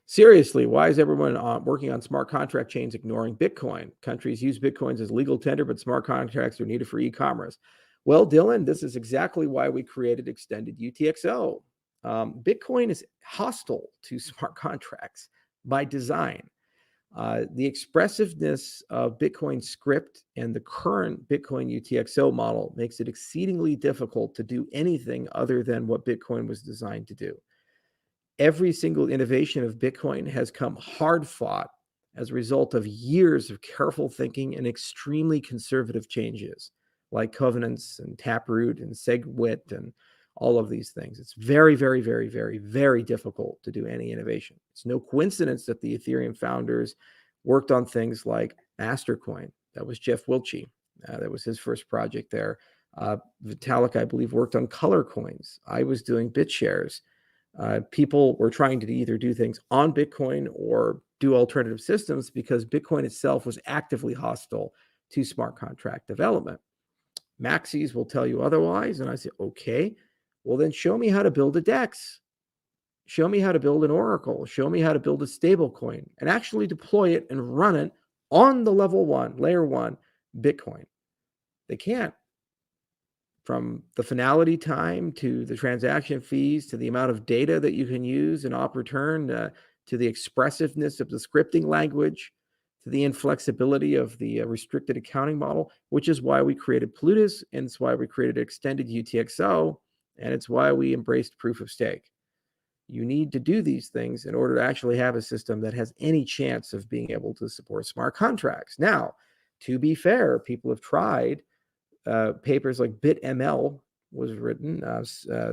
Seriously, why is everyone working on smart contract chains ignoring Bitcoin? Countries use Bitcoins as legal tender, but smart contracts are needed for e-commerce. Well, Dylan, this is exactly why we created extended UTXO. Bitcoin is hostile to smart contracts by design. The expressiveness of Bitcoin script and the current Bitcoin UTXO model makes it exceedingly difficult to do anything other than what Bitcoin was designed to do. Every single innovation of Bitcoin has come hard fought as a result of years of careful thinking and extremely conservative changes like covenants and taproot and SegWit and all of these things. It's very, very, very, very, very difficult to do any innovation. It's no coincidence that the Ethereum founders worked on things like Mastercoin. That was Jeff Wiltshire. That was his first project there. Vitalik, I believe, worked on color coins. I was doing BitShares. People were trying to either do things on Bitcoin or do alternative systems because Bitcoin itself was actively hostile to smart contract development. Maxis will tell you otherwise. And I say, okay, well, then show me how to build a DEX. Show me how to build an Oracle. Show me how to build a stable coin and actually deploy it and run it on the layer one Bitcoin. They can't. From the finality time to the transaction fees to the amount of data that you can use in op return to the expressiveness of the scripting language to the inflexibility of the restricted accounting model, which is why we created Plutus, and it's why we created extended UTXO, and it's why we embraced proof of stake. You need to do these things in order to actually have a system that has any chance of being able to support smart contracts. Now, to be fair, people have tried. Papers like BitML was written.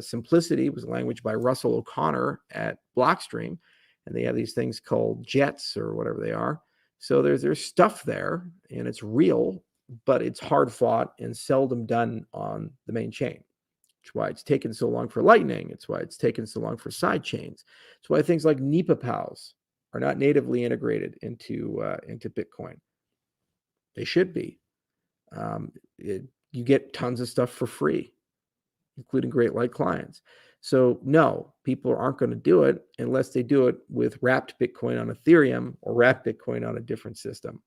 Simplicity was a language by Russell O'Connor at Blockstream, and they have these things called jets or whatever they are. So there's stuff there, and it's real, but it's hard fought and seldom done on the main chain. It's why it's taken so long for Lightning. It's why it's taken so long for side chains. It's why things like NEPA PALs are not natively integrated into Bitcoin. They should be. You get tons of stuff for free, including great light clients. So no, people aren't going to do it unless they do it with wrapped Bitcoin on Ethereum or wrapped Bitcoin on a different system,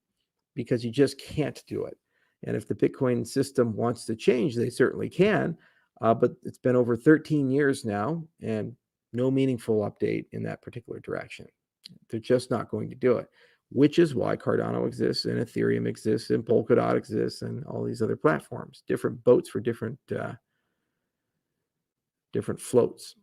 because you just can't do it. And if the Bitcoin system wants to change, they certainly can. But it's been over 13 years now and no meaningful update in that particular direction. They're just not going to do it, which is why Cardano exists and Ethereum exists and Polkadot exists and all these other platforms, different boats for different floats.